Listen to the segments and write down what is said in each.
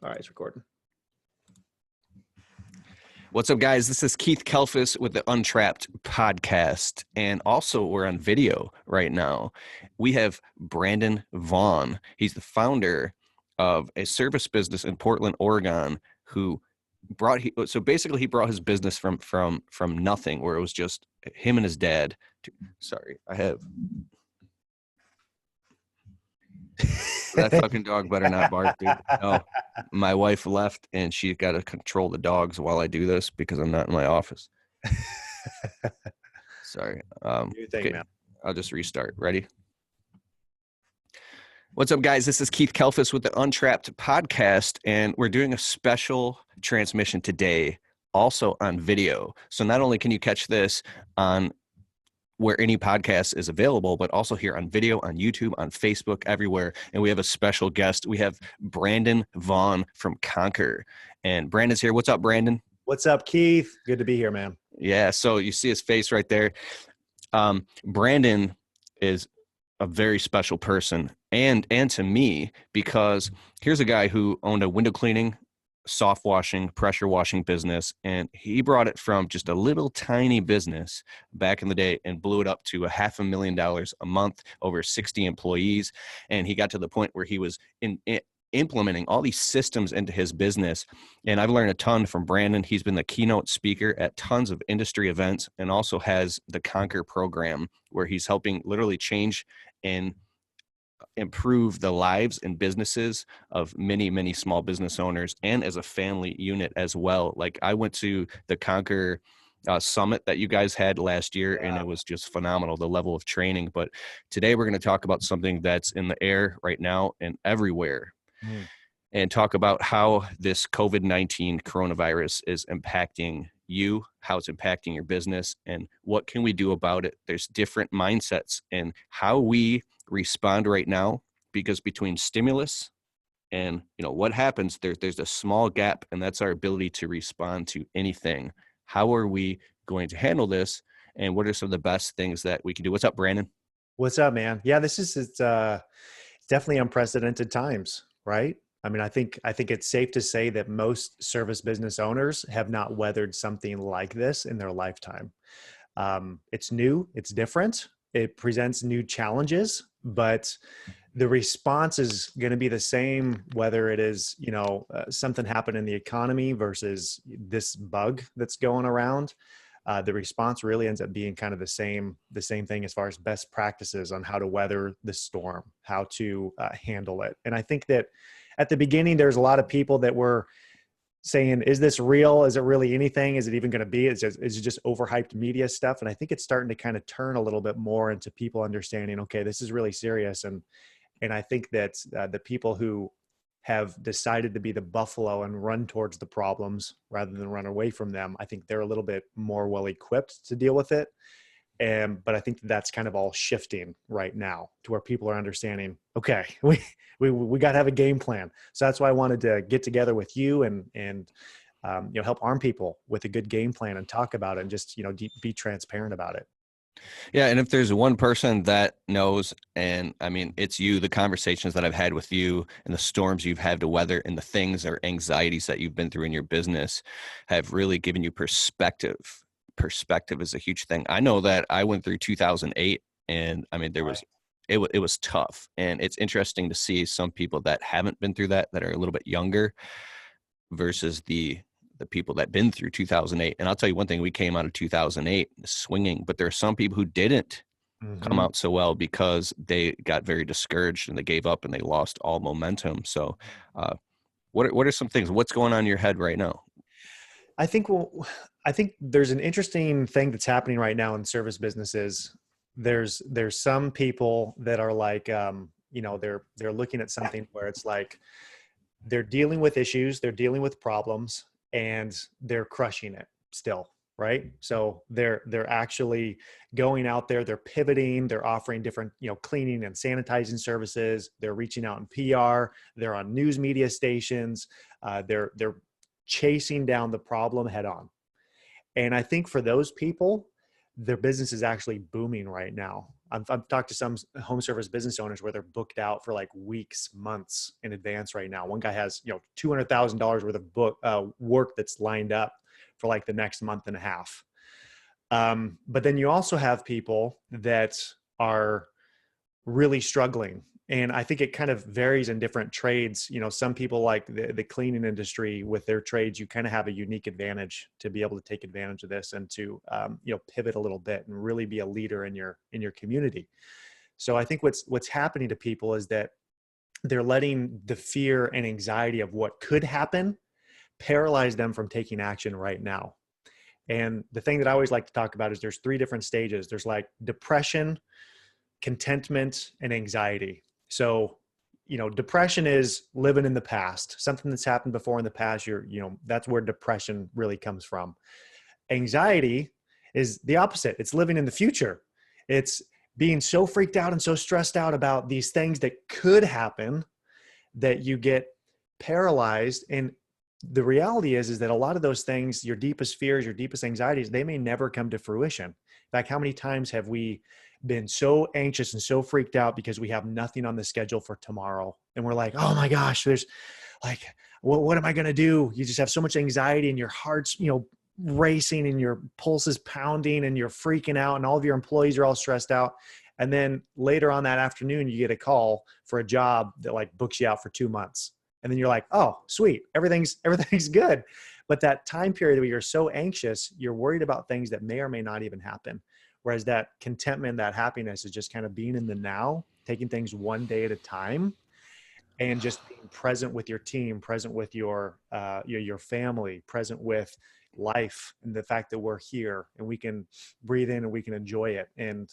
All right, it's recording. What's up, guys? This is Keith Kalfas with the Untrapped Podcast. And also, we're on video right now. We have Brandon Vaughn. He's the founder of a service business in Portland, Oregon, who brought he brought his business from nothing, where it was just him and his dad. That fucking dog better not bark, dude. No, my wife left and she's got to control the dogs while I do this because I'm not in my office. Sorry. Okay. Man. I'll just restart. Ready? What's up, guys? This is Keith Kalfas with the Untrapped Podcast, and we're doing a special transmission today, also on video. So not only can you catch this on where any podcast is available, but also here on video, on YouTube, on Facebook, everywhere. And we have a special guest. We have Brandon Vaughn from Conquer. And Brandon's here. What's up, Brandon? What's up, Keith? Good to be here, man. Yeah, so you see his face right there. Brandon is a very special person and to me, because here's a guy who owned a window cleaning, soft washing, pressure washing business, and he brought it from just a little tiny business back in the day and blew it up to $500,000 a month, over 60 employees. And he got to the point where he was implementing all these systems into his business. And I've learned a ton from Brandon. He's been the keynote speaker at tons of industry events and also has the Conquer program where he's helping literally change and improve the lives and businesses of many, many small business owners, and as a family unit as well. Like, I went to the Conquer summit that you guys had last year, and it was just phenomenal, the level of training. But today we're going to talk about something that's in the air right now and everywhere, and talk about how this COVID-19 coronavirus is impacting you, how it's impacting your business, and what can we do about it. There's different mindsets and how we respond right now, because between stimulus and what happens, there's a small gap, and that's our ability to respond to anything. How are we going to handle this, and what are some of the best things that we can do? What's up, Brandon? What's up, man? Yeah, this is definitely unprecedented times, right? I mean, I think it's safe to say that most service business owners have not weathered something like this in their lifetime. It's new, it's different, it presents new challenges, but the response is going to be the same, whether it is, something happened in the economy versus this bug that's going around. The response really ends up being kind of the same thing as far as best practices on how to weather the storm, how to handle it. And I think that at the beginning, there's a lot of people that were saying, is this real? Is it really anything? Is it even going to be? Is it just overhyped media stuff? And I think it's starting to kind of turn a little bit more into people understanding, okay, this is really serious. And I think that the people who have decided to be the buffalo and run towards the problems rather than run away from them, I think they're a little bit more well equipped to deal with it. But I think that's kind of all shifting right now to where people are understanding, okay, we got to have a game plan. So that's why I wanted to get together with you and help arm people with a good game plan and talk about it and just, be transparent about it. Yeah. And if there's one person that knows, and I mean, it's you, the conversations that I've had with you and the storms you've had to weather and the things or anxieties that you've been through in your business have really given you perspective. Perspective is a huge thing. I know that I went through 2008, and I mean, it was tough. And it's interesting to see some people that haven't been through that are a little bit younger versus the people that been through 2008. And I'll tell you one thing, we came out of 2008 swinging, but there are some people who didn't come out so well because they got very discouraged and they gave up and they lost all momentum. So what are some things, what's going on in your head right now? I think there's an interesting thing that's happening right now in service businesses. There's some people that are like, they're looking at something where it's like they're dealing with issues, they're dealing with problems, and they're crushing it still, right? So they're actually going out there, they're pivoting, they're offering different, cleaning and sanitizing services. They're reaching out in PR, they're on news media stations, they're chasing down the problem head on. And I think for those people, their business is actually booming right now. I've talked to some home service business owners where they're booked out for like weeks, months in advance right now. One guy has, $200,000 worth of work that's lined up for like the next month and a half. But then you also have people that are really struggling. And I think it kind of varies in different trades. Some people like the cleaning industry with their trades, you kind of have a unique advantage to be able to take advantage of this and to, pivot a little bit and really be a leader in your community. So I think what's happening to people is that they're letting the fear and anxiety of what could happen paralyze them from taking action right now. And the thing that I always like to talk about is there's 3 different stages. There's like depression, contentment, and anxiety. So, depression is living in the past, something that's happened before in the past. That's where depression really comes from. Anxiety is the opposite. It's living in the future. It's being so freaked out and so stressed out about these things that could happen that you get paralyzed. And the reality is that a lot of those things, your deepest fears, your deepest anxieties, they may never come to fruition. In fact, how many times have we been so anxious and so freaked out because we have nothing on the schedule for tomorrow? And we're like, oh my gosh, there's like, what am I going to do? You just have so much anxiety and your heart's, racing and your pulse is pounding and you're freaking out and all of your employees are all stressed out. And then later on that afternoon, you get a call for a job that like books you out for 2 months. And then you're like, oh, sweet. Everything's good. But that time period where you're so anxious, you're worried about things that may or may not even happen. Whereas that contentment, that happiness is just kind of being in the now, taking things one day at a time, and just being present with your team, present with your family, present with life, and the fact that we're here and we can breathe in and we can enjoy it. And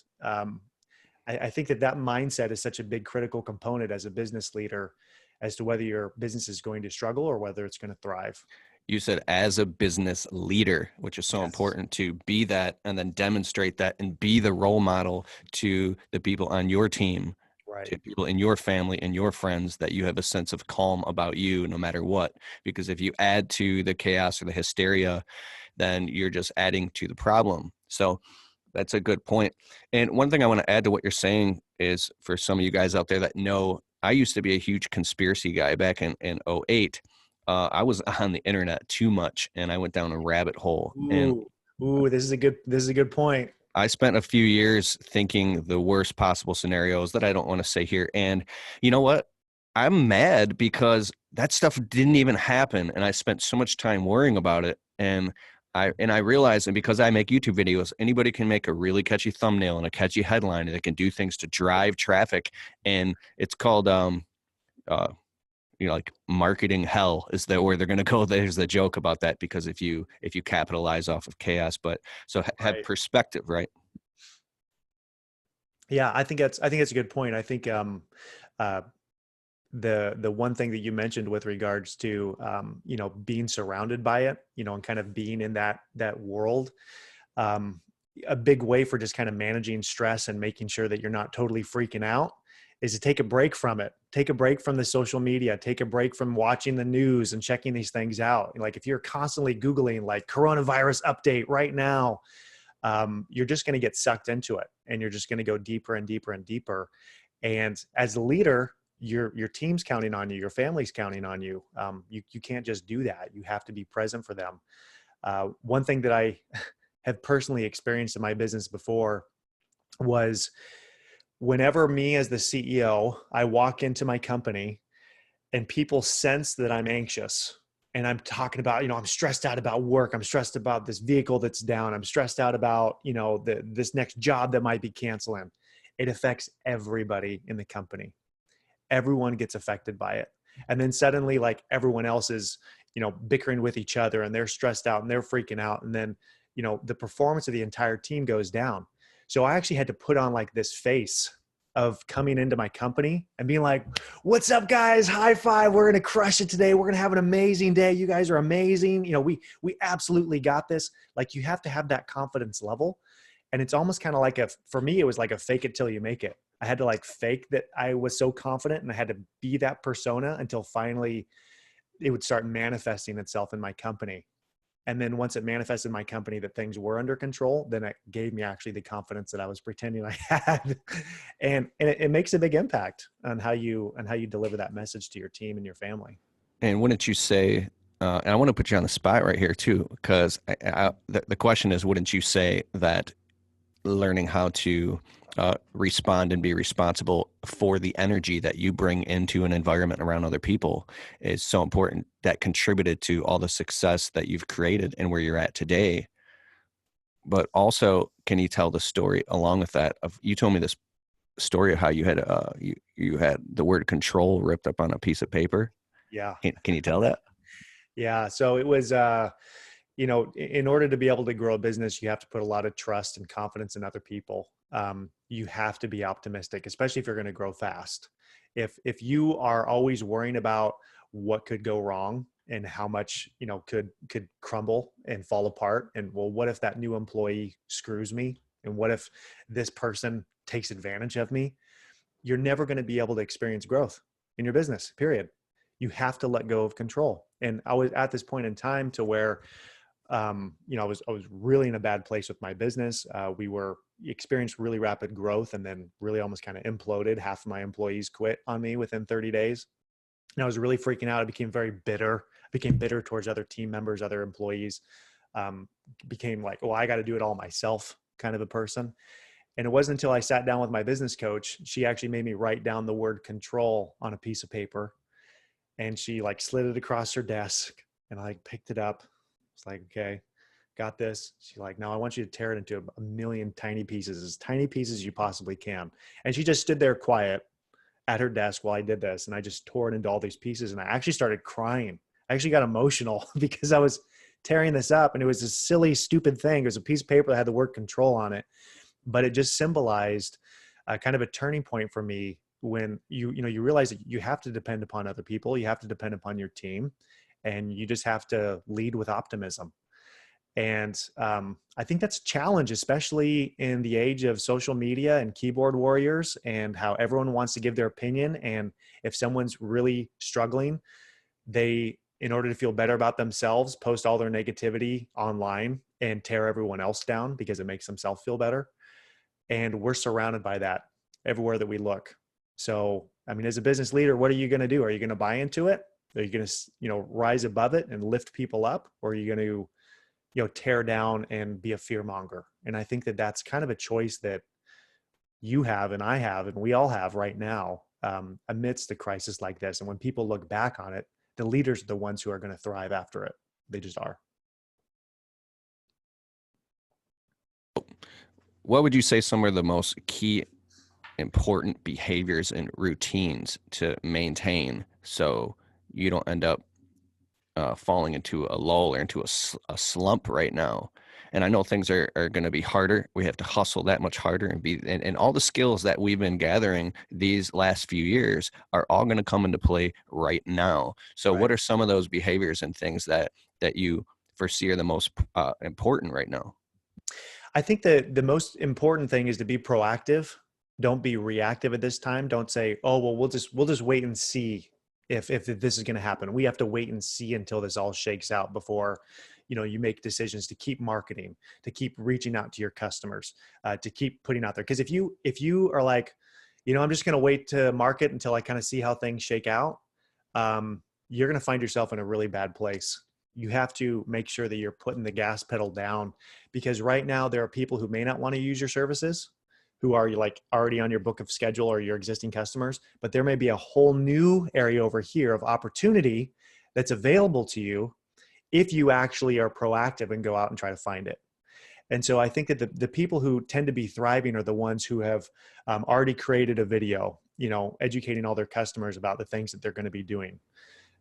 I think that mindset is such a big critical component as a business leader as to whether your business is going to struggle or whether it's going to thrive. You said as a business leader, which is so important, to be that and then demonstrate that and be the role model to the people on your team, right, to people in your family and your friends, that you have a sense of calm about you no matter what. Because if you add to the chaos or the hysteria, then you're just adding to the problem. So that's a good point. And one thing I want to add to what you're saying is, for some of you guys out there that know, I used to be a huge conspiracy guy back in 2008. I was on the internet too much and I went down a rabbit hole. This is a good point. I spent a few years thinking the worst possible scenarios that I don't want to say here. And you know what? I'm mad because that stuff didn't even happen. And I spent so much time worrying about it. And I realized, and because I make YouTube videos, anybody can make a really catchy thumbnail and a catchy headline, and they can do things to drive traffic. And it's called, like marketing hell is where they're going to go. There's the joke about that, because if you capitalize off of chaos, but so have perspective, right? Yeah, I think it's a good point. I think the one thing that you mentioned with regards to being surrounded by it, and kind of being in that world, a big way for just kind of managing stress and making sure that you're not totally freaking out is to take a break from it. Take a break from the social media, take a break from watching the news and checking these things out. Like if you're constantly Googling like coronavirus update right now, you're just going to get sucked into it and you're just going to go deeper and deeper and deeper. And as a leader, your team's counting on you, your family's counting on you. You can't just do that. You have to be present for them. One thing that I have personally experienced in my business before was whenever me as the CEO, I walk into my company and people sense that I'm anxious and I'm talking about, I'm stressed out about work. I'm stressed about this vehicle that's down. I'm stressed out about, this next job that might be canceling. It affects everybody in the company. Everyone gets affected by it. And then suddenly like everyone else is, bickering with each other and they're stressed out and they're freaking out. And then, the performance of the entire team goes down. So I actually had to put on like this face of coming into my company and being like, what's up guys? High five. We're going to crush it today. We're going to have an amazing day. You guys are amazing. We absolutely got this. Like you have to have that confidence level. And it's almost kind of like for me, it was like a fake it till you make it. I had to like fake that I was so confident and I had to be that persona until finally it would start manifesting itself in my company. And then once it manifested in my company that things were under control, then it gave me actually the confidence that I was pretending I had. And it makes a big impact on how you deliver that message to your team and your family. And wouldn't you say, and I want to put you on the spot right here too, because the question is, wouldn't you say that learning how to respond and be responsible for the energy that you bring into an environment around other people is so important, that contributed to all the success that you've created and where you're at today? But also, can you tell the story along with that? Of, you told me this story of how you had you had the word control ripped up on a piece of paper. Yeah. Can you tell that? Yeah. So it was, in order to be able to grow a business, you have to put a lot of trust and confidence in other people. You have to be optimistic, especially if you're going to grow fast. If you are always worrying about what could go wrong and how much, could crumble and fall apart, and well, what if that new employee screws me? And what if this person takes advantage of me? You're never going to be able to experience growth in your business, period. You have to let go of control. And I was at this point in time to where, I was really in a bad place with my business. We experienced really rapid growth and then really almost kind of imploded. Half of my employees quit on me within 30 days. And I was really freaking out. I became very bitter. I became bitter towards other team members, other employees. Became like, oh, I got to do it all myself kind of a person. And it wasn't until I sat down with my business coach, she actually made me write down the word control on a piece of paper. And she like slid it across her desk, and I like picked it up. It's like, okay, got this. She's like, now I want you to tear it into a million tiny pieces, as tiny pieces as you possibly can. And she just stood there quiet at her desk while I did this. And I just tore it into all these pieces. And I actually started crying. I actually got emotional because I was tearing this up, and it was a silly, stupid thing. It was a piece of paper that had the word control on it, but it just symbolized kind of a turning point for me when you realize that you have to depend upon other people. You have to depend upon your team, and you just have to lead with optimism. And I think that's a challenge, especially in the age of social media and keyboard warriors, and how everyone wants to give their opinion. And if someone's really struggling, they, in order to feel better about themselves, post all their negativity online and tear everyone else down because it makes themselves feel better. And we're surrounded by that everywhere that we look. So, I mean, as a business leader, what are you going to do? Are you going to buy into it? Are you going to, rise above it and lift people up? Or are you going to, tear down and be a fear monger? And I think that that's kind of a choice that you have and I have, and we all have right now, amidst a crisis like this. And when people look back on it, the leaders are the ones who are going to thrive after it. They just are. What would you say some of the most key important behaviors and routines to maintain so you don't end up falling into a lull or into a slump right now? And I know things are going to be harder. We have to hustle that much harder and all the skills that we've been gathering these last few years are all going to come into play right now. So Right. What are some of those behaviors and things that you foresee are the most important right now? I think that the most important thing is to be proactive. Don't be reactive at this time. Don't say, "Oh, well, we'll just wait and see if this is going to happen." We have to wait and see until this all shakes out before, you make decisions to keep marketing, to keep reaching out to your customers, to keep putting out there. Because if you are like, I'm just going to wait to market until I kind of see how things shake out, you're going to find yourself in a really bad place. You have to make sure that you're putting the gas pedal down, because right now there are people who may not want to use your services, who are like already on your book of schedule or your existing customers, but there may be a whole new area over here of opportunity that's available to you if you actually are proactive and go out and try to find it. And so I think that the people who tend to be thriving are the ones who have already created a video, educating all their customers about the things that they're going to be doing.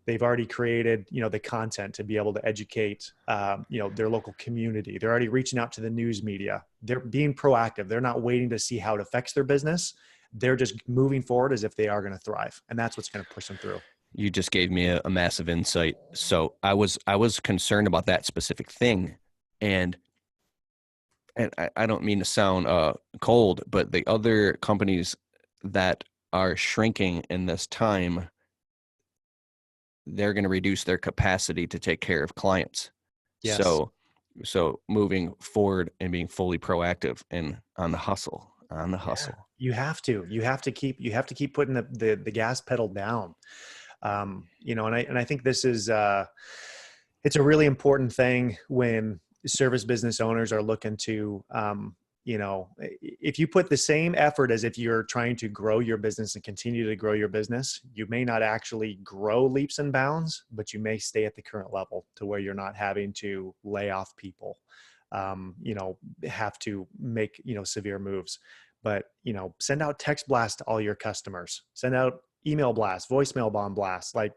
They've already created, the content to be able to educate, their local community. They're already reaching out to the news media. They're being proactive. They're not waiting to see how it affects their business. They're just moving forward as if they are going to thrive. And that's what's going to push them through. You just gave me a massive insight. So I was concerned about that specific thing, and I don't mean to sound cold, but the other companies that are shrinking in this time, they're going to reduce their capacity to take care of clients. Yes. So moving forward and being fully proactive and on the hustle, Yeah. You have to keep putting the gas pedal down. And I think this is, it's a really important thing when service business owners are looking to, if you put the same effort as if you're trying to grow your business and continue to grow your business, you may not actually grow leaps and bounds, but you may stay at the current level to where you're not having to lay off people, have to make, severe moves. But, send out text blast to all your customers, send out email blast, voicemail bomb blast, like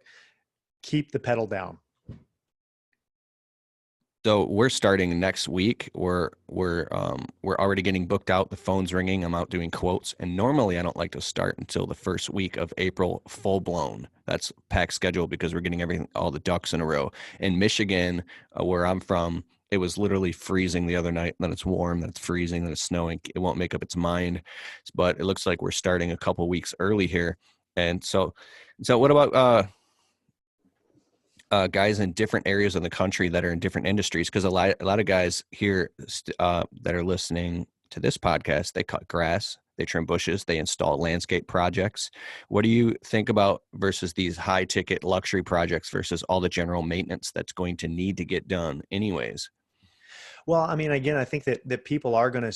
keep the pedal down. So we're starting next week. We're already getting booked out. The phone's ringing. I'm out doing quotes. And normally I don't like to start until the first week of April, full blown. That's packed schedule because we're getting all the ducks in a row. In Michigan, where I'm from, it was literally freezing the other night. Then it's warm. Then it's freezing. Then it's snowing. It won't make up its mind. But it looks like we're starting a couple weeks early here. And so what about guys in different areas of the country that are in different industries? Because a lot of guys here that are listening to this podcast, they cut grass, they trim bushes, they install landscape projects. What do you think about versus these high ticket luxury projects versus all the general maintenance that's going to need to get done anyways? Well, I mean, again, I think that people are going to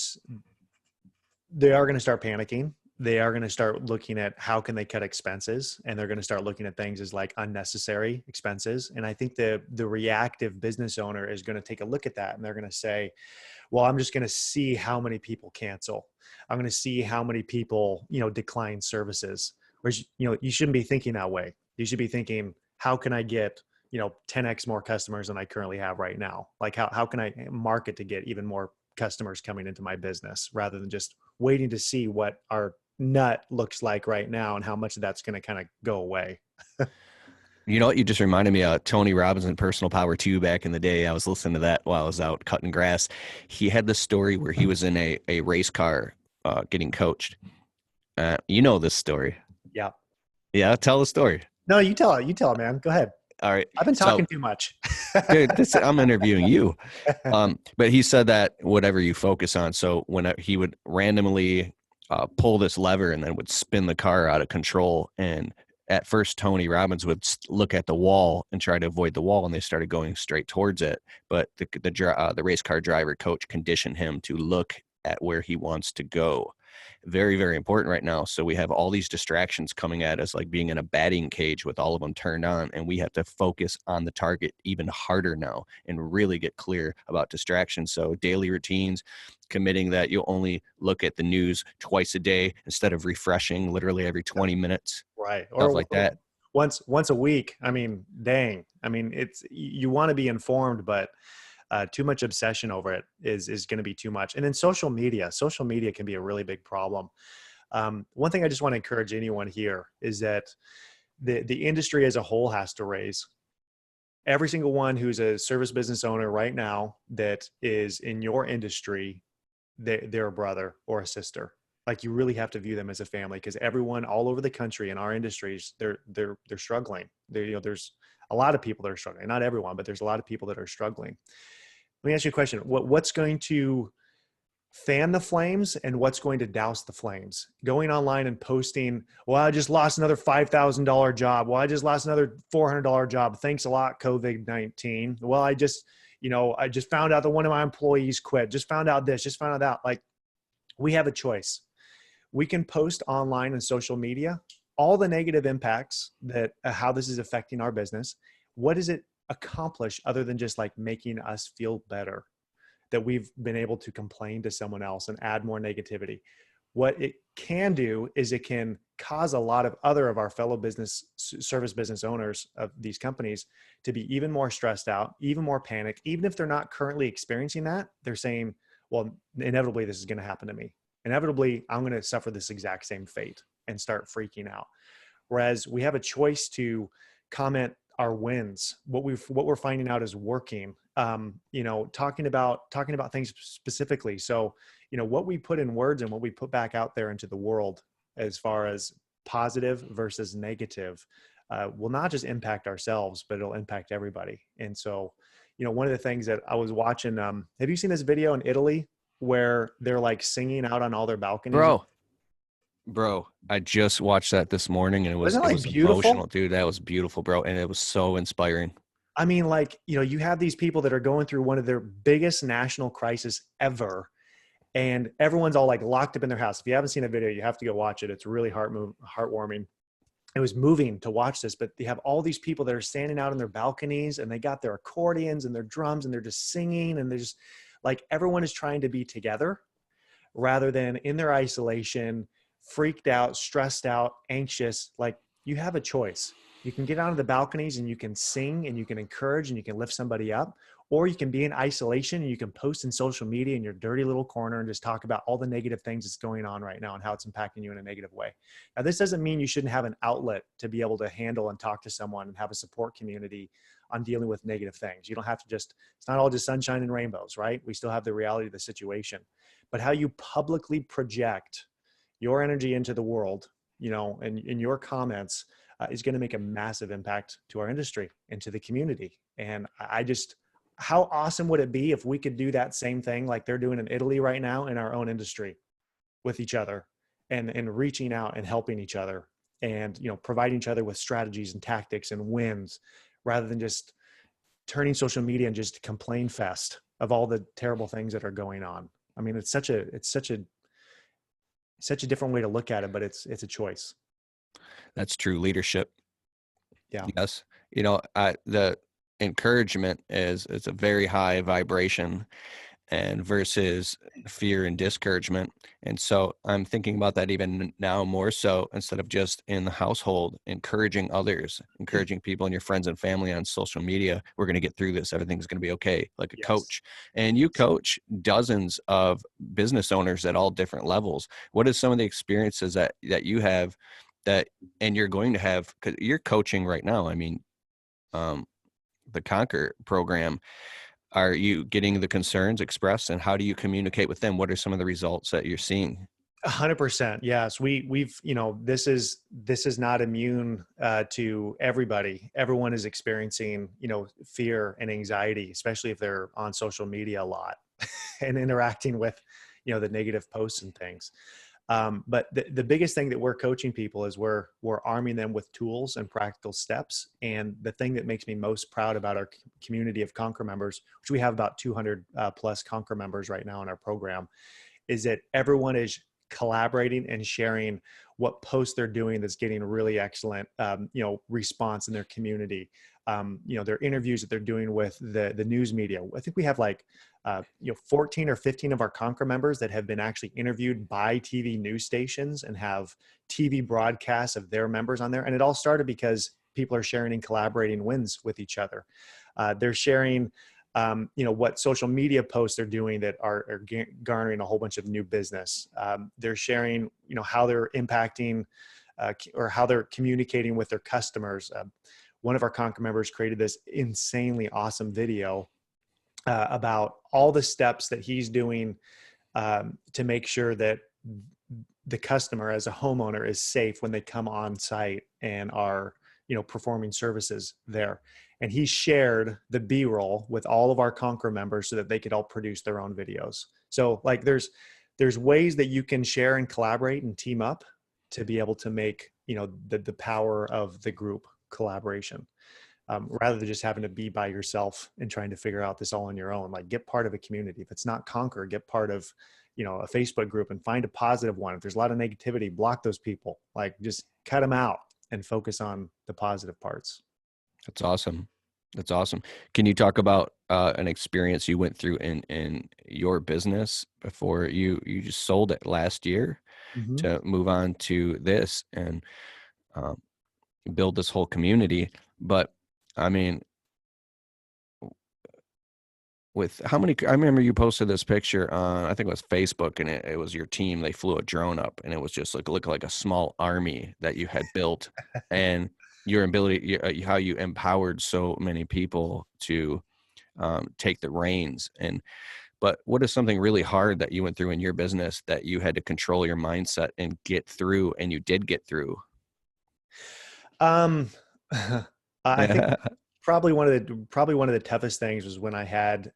start panicking. They are going to start looking at how can they cut expenses, and they're going to start looking at things as like unnecessary expenses. And I think the reactive business owner is going to take a look at that, and they're going to say, well, I'm just going to see how many people cancel. I'm going to see how many people, decline services. Whereas, you shouldn't be thinking that way. You should be thinking, how can I get, 10x more customers than I currently have right now? Like how can I market to get even more customers coming into my business, rather than just waiting to see what our nut looks like right now and how much of that's going to kind of go away. You know what? You just reminded me of Tony Robbins and Personal Power 2 back in the day. I was listening to that while I was out cutting grass. He had this story where he was in a race car getting coached. You know this story. Yeah. Yeah, tell the story. No, you tell it, man. Go ahead. All right. I've been talking too much. Dude, I'm interviewing you. But he said that whatever you focus on. So when he would randomly pull this lever and then would spin the car out of control. And at first, Tony Robbins would look at the wall and try to avoid the wall, and they started going straight towards it. But the race car driver coach conditioned him to look at where he wants to go. Very, very important right now. So we have all these distractions coming at us, like being in a batting cage with all of them turned on, and we have to focus on the target even harder now and really get clear about distractions. So daily routines, committing that you'll only look at the news twice a day instead of refreshing literally every 20 minutes. Right. Stuff like that. Once a week. I mean, dang. I mean, you want to be informed, but too much obsession over it is going to be too much. And then social media can be a really big problem. One thing I just want to encourage anyone here is that the industry as a whole has to raise. Every single one who's a service business owner right now that is in your industry, they're a brother or a sister. Like, you really have to view them as a family, because everyone all over the country in our industries, they're struggling. There's a lot of people that are struggling. Not everyone, but there's a lot of people that are struggling. Let me ask you a question. What's going to fan the flames and what's going to douse the flames? Going online and posting, well, I just lost another $5,000 job. Well, I just lost another $400 job. Thanks a lot, COVID-19. Well, I just found out that one of my employees quit. Just found out this, just found out that. Like, we have a choice. We can post online and social media all the negative impacts that how this is affecting our business. What does it accomplish other than just like making us feel better that we've been able to complain to someone else and add more negativity? What it can do is it can cause a lot of our fellow service business owners of these companies to be even more stressed out, even more panicked. Even if they're not currently experiencing that, they're saying, well, inevitably this is going to happen to me. Inevitably, I'm going to suffer this exact same fate, and start freaking out. Whereas we have a choice to comment our wins, what we're finding out is working, talking about things specifically. So, what we put in words and what we put back out there into the world as far as positive versus negative will not just impact ourselves, but it'll impact everybody. And so, one of the things that I was watching, have you seen this video in Italy where they're like singing out on all their balconies? Bro, I just watched that this morning, and Wasn't it that like was emotional, beautiful? dude. That was beautiful, bro, and it was so inspiring. I mean, like, you have these people that are going through one of their biggest national crises ever, and everyone's all like locked up in their house. If you haven't seen a video, you have to go watch it. It's really heartwarming. It was moving to watch this, but they have all these people that are standing out on their balconies, and they got their accordions and their drums, and they're just singing, and they're just like, everyone is trying to be together rather than in their isolation, freaked out, stressed out, anxious. Like, you have a choice. You can get out of the balconies and you can sing and you can encourage and you can lift somebody up, or you can be in isolation and you can post in social media in your dirty little corner and just talk about all the negative things that's going on right now and how it's impacting you in a negative way. Now, this doesn't mean you shouldn't have an outlet to be able to handle and talk to someone and have a support community on dealing with negative things. You don't have to it's not all just sunshine and rainbows, right? We still have the reality of the situation. But how you publicly project your energy into the world, and in your comments, is going to make a massive impact to our industry and to the community. And how awesome would it be if we could do that same thing like they're doing in Italy right now in our own industry with each other, and reaching out and helping each other, and, providing each other with strategies and tactics and wins, rather than just turning social media and just complain fest of all the terrible things that are going on. I mean, it's such a different way to look at it, but it's a choice. That's true leadership. Yeah. Yes. The encouragement is a very high vibration, and versus fear and discouragement. And so I'm thinking about that even now more so, instead of just in the household, encouraging others, encouraging people and your friends and family on social media. We're going to get through this. Everything's going to be okay. Like a Yes. coach. And you coach dozens of business owners at all different levels. What is some of the experiences that you have and you're going to have, because you're coaching right now? I mean, the Conquer program, are you getting the concerns expressed, and how do you communicate with them? What are some of the results that you're seeing? 100%. Yes. We've, this is not immune to everybody. Everyone is experiencing, fear and anxiety, especially if they're on social media a lot and interacting with, the negative posts and things. But the biggest thing that we're coaching people is we're arming them with tools and practical steps. And the thing that makes me most proud about our community of Conquer members, which we have about 200 plus Conquer members right now in our program, is that everyone is collaborating and sharing what posts they're doing that's getting really excellent, response in their community. Their interviews that they're doing with the news media. I think we have 14 or 15 of our Conquer members that have been actually interviewed by TV news stations and have TV broadcasts of their members on there. And it all started because people are sharing and collaborating wins with each other. They're sharing, what social media posts they're doing that are garnering a whole bunch of new business. They're sharing, how they're impacting or how they're communicating with their customers. One of our Conquer members created this insanely awesome video about all the steps that he's doing to make sure that the customer as a homeowner is safe when they come on site and are, performing services there. And he shared the B-roll with all of our Conquer members so that they could all produce their own videos. So there's ways that you can share and collaborate and team up to be able to make, the power of the group collaboration, rather than just having to be by yourself and trying to figure out this all on your own. Like, get part of a community. If it's not Conquer, get part of, a Facebook group and find a positive one. If there's a lot of negativity, block those people. Like, just cut them out and focus on the positive parts. That's awesome. That's awesome. Can you talk about an experience you went through in your business before you just sold it last year to move on to this and build this whole community? But I mean, with how many, I remember you posted this picture on, I think it was Facebook, and it was your team. They flew a drone up, and it was just looked like a small army that you had built, and your ability, how you empowered so many people to take the reins. But what is something really hard that you went through in your business that you had to control your mindset and get through, and you did get through? I think probably one of the toughest things was when I had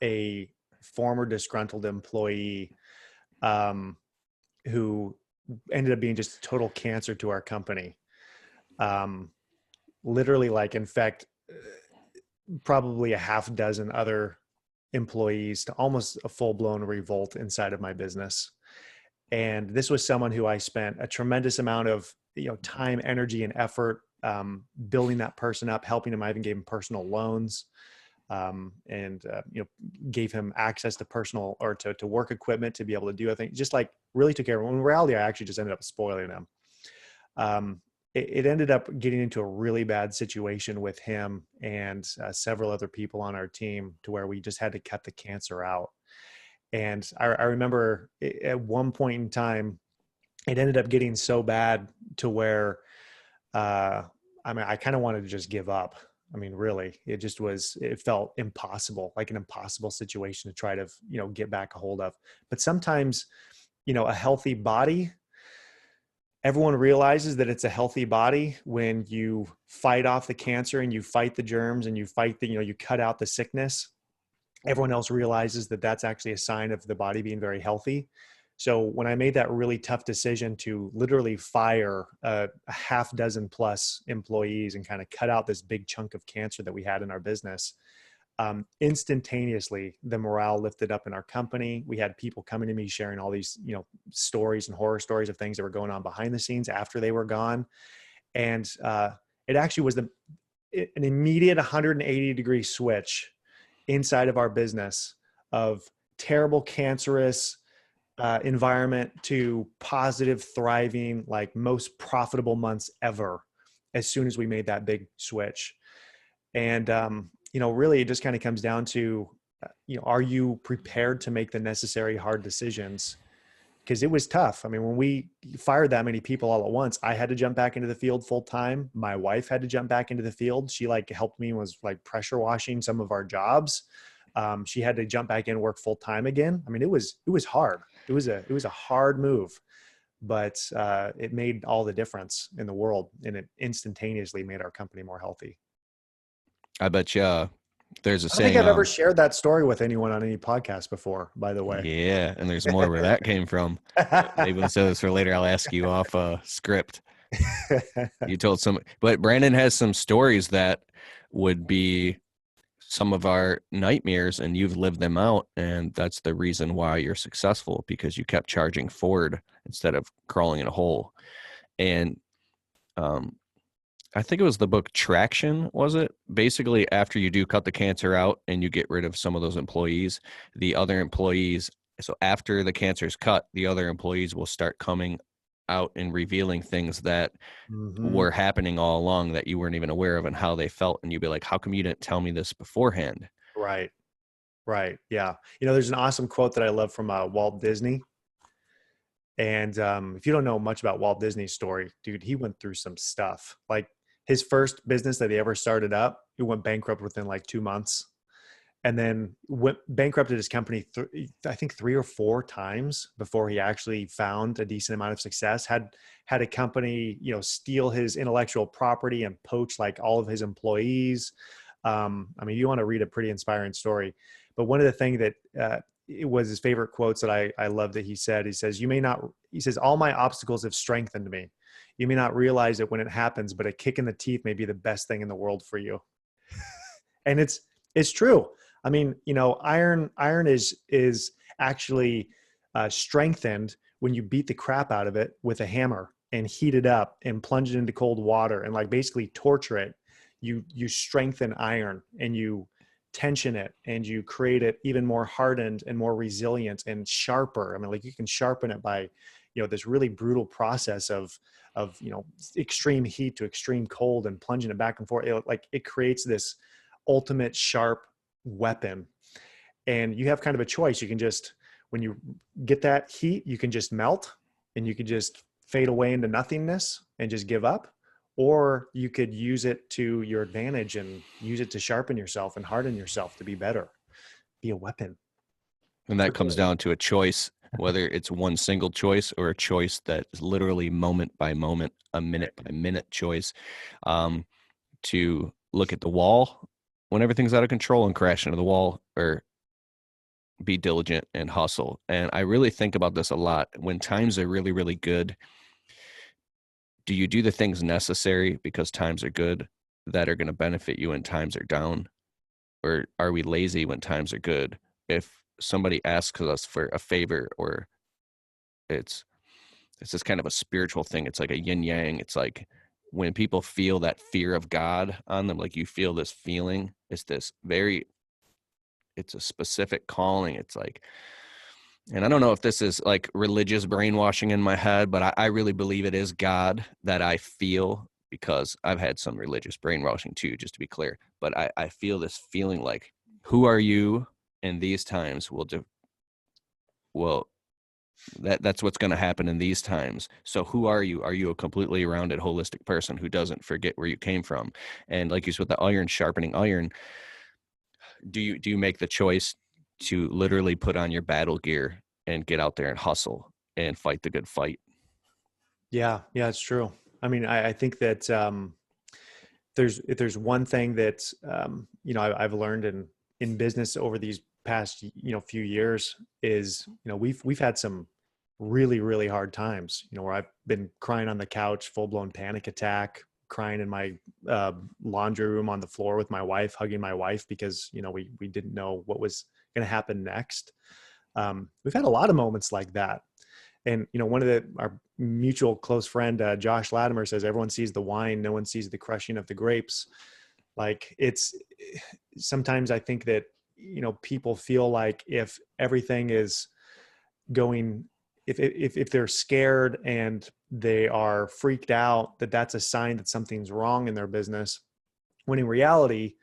a former disgruntled employee um, who ended up being just a total cancer to our company. Um, Literally, like, infect probably a half dozen other employees to almost a full blown revolt inside of my business. And this was someone who I spent a tremendous amount of time, energy, and effort building that person up, helping him. I even gave him personal loans, and gave him access to personal or to work equipment to be able to do. I think just like really took care of him. In reality, I actually just ended up spoiling him. It ended up getting into a really bad situation with him and several other people on our team to where we just had to cut the cancer out. And I remember at one point in time, it ended up getting so bad to where, I kind of wanted to just give up. I mean, really, it felt impossible, like an impossible situation to try to, get back a hold of. But sometimes, a healthy body, everyone realizes that it's a healthy body when you fight off the cancer and you fight the germs and you fight you cut out the sickness. Everyone else realizes that that's actually a sign of the body being very healthy. So when I made that really tough decision to literally fire a half dozen plus employees and kind of cut out this big chunk of cancer that we had in our business, instantaneously the morale lifted up in our company. We had people coming to me sharing all these, stories and horror stories of things that were going on behind the scenes after they were gone. And it actually was an immediate 180-degree switch inside of our business of terrible, cancerous environment to positive, thriving, like most profitable months ever as soon as we made that big switch. And, really it just kind of comes down to, are you prepared to make the necessary hard decisions? Because it was tough. I mean, when we fired that many people all at once, I had to jump back into the field full time. My wife had to jump back into the field. She helped me, was like pressure washing some of our jobs. She had to jump back in and work full time again. I mean, it was hard. It was a hard move, but it made all the difference in the world, and it instantaneously made our company more healthy. I bet you there's a I don't saying. think I've ever shared that story with anyone on any podcast before, by the way. Yeah, and there's more where that came from. Maybe we'll save this for later. I'll ask you off script. You told some, but Brandon has some stories that would be some of our nightmares, and you've lived them out, and that's the reason why you're successful, because you kept charging forward instead of crawling in a hole. And I think it was the book Traction, was it? Basically, after you do cut the cancer out and you get rid of some of those employees, the other employees, so after the cancer is cut, the other employees will start coming out and revealing things that were happening all along that you weren't even aware of and how they felt. And you'd be like, how come you didn't tell me this beforehand? Right. Yeah. There's an awesome quote that I love from Walt Disney. And if you don't know much about Walt Disney's story, dude, he went through some stuff. Like his first business that he ever started up, he went bankrupt within like 2 months. And then went bankrupted his company, I think 3 or 4 times before he actually found a decent amount of success. Had a company, steal his intellectual property and poach like all of his employees. You want to read a pretty inspiring story. But one of the things that it was his favorite quotes that I love that he says, he says, all my obstacles have strengthened me. You may not realize it when it happens, but a kick in the teeth may be the best thing in the world for you. And it's true. I mean, iron is actually strengthened when you beat the crap out of it with a hammer and heat it up and plunge it into cold water and like basically torture it. You strengthen iron and you tension it and you create it even more hardened and more resilient and sharper. I mean, like you can sharpen it by, this really brutal process of extreme heat to extreme cold and plunging it back and forth. It creates this ultimate sharp weapon. And you have kind of a choice. You can just, when you get that heat, you can just melt and you can just fade away into nothingness and just give up. Or you could use it to your advantage and use it to sharpen yourself and harden yourself to be better, be a weapon. And that comes down to a choice, whether it's one single choice or a choice that is literally moment by moment, a minute by minute choice, to look at the wall when everything's out of control and crash into the wall, or be diligent and hustle. And I really think about this a lot. When times are really, really good, do you do the things necessary because times are good that are going to benefit you when times are down? Or are we lazy when times are good? If somebody asks us for a favor, or it's this kind of a spiritual thing. It's like a yin yang. It's like when people feel that fear of God on them, like you feel this feeling, it's a specific calling. It's like, and I don't know if this is like religious brainwashing in my head, but I really believe it is God that I feel, because I've had some religious brainwashing too, just to be clear. But I feel this feeling like, who are you in these times will that's what's going to happen in these times. So who are you? Are you a completely rounded, holistic person who doesn't forget where you came from? And like you said, with the iron sharpening iron, do you make the choice to literally put on your battle gear and get out there and hustle and fight the good fight? Yeah, yeah, it's true. I mean, I think that if there's one thing that I've learned in business over these past few years is we've had some really really hard times. Where I've been crying on the couch, full blown panic attack, crying in my laundry room on the floor with my wife, hugging my wife because we didn't know what was going to happen next. We've had a lot of moments like that. And, one of our mutual close friend, Josh Latimer, says, everyone sees the wine, no one sees the crushing of the grapes. Like sometimes I think that, people feel like if everything is going, if they're scared and they are freaked out, that's a sign that something's wrong in their business. When in reality,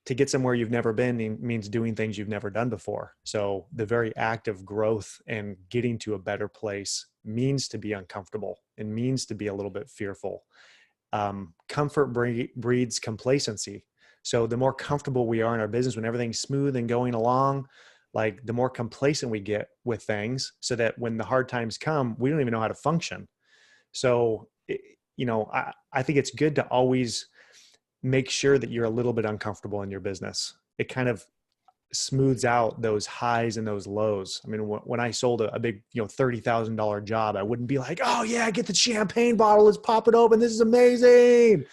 to get somewhere you've never been means doing things you've never done before. So the very act of growth and getting to a better place means to be uncomfortable and means to be a little bit fearful. Comfort breeds complacency. So the more comfortable we are in our business, when everything's smooth and going along, like the more complacent we get with things, so that when the hard times come, we don't even know how to function. So, I think it's good to always make sure that you're a little bit uncomfortable in your business. It kind of smooths out those highs and those lows. I mean, when I sold a big, $30,000 job, I wouldn't be like, oh yeah, get the champagne bottle, let's pop it open, this is amazing.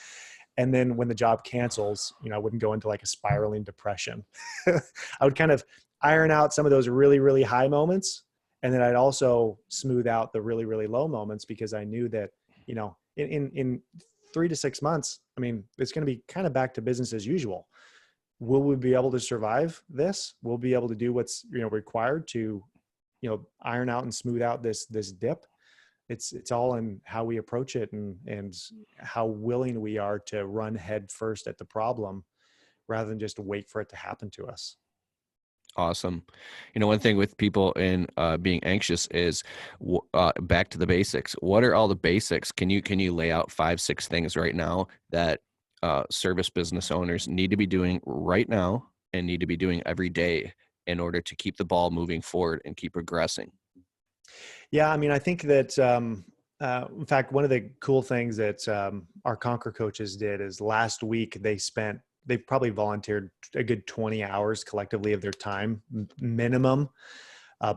And then when the job cancels, I wouldn't go into like a spiraling depression. I would kind of iron out some of those really, really high moments. And then I'd also smooth out the really, really low moments, because I knew that, in 3 to 6 months, I mean, it's going to be kind of back to business as usual. Will we be able to survive this? We'll be able to do what's, required to, iron out and smooth out this dip. It's all in how we approach it and how willing we are to run head first at the problem rather than just wait for it to happen to us. Awesome. One thing with people in being anxious is back to the basics. What are all the basics? Can you lay out 5, 6 things right now that service business owners need to be doing right now and need to be doing every day in order to keep the ball moving forward and keep progressing? Yeah, I mean, I think that in fact, one of the cool things that our Conquer coaches did is last week they probably volunteered a good 20 hours collectively of their time minimum,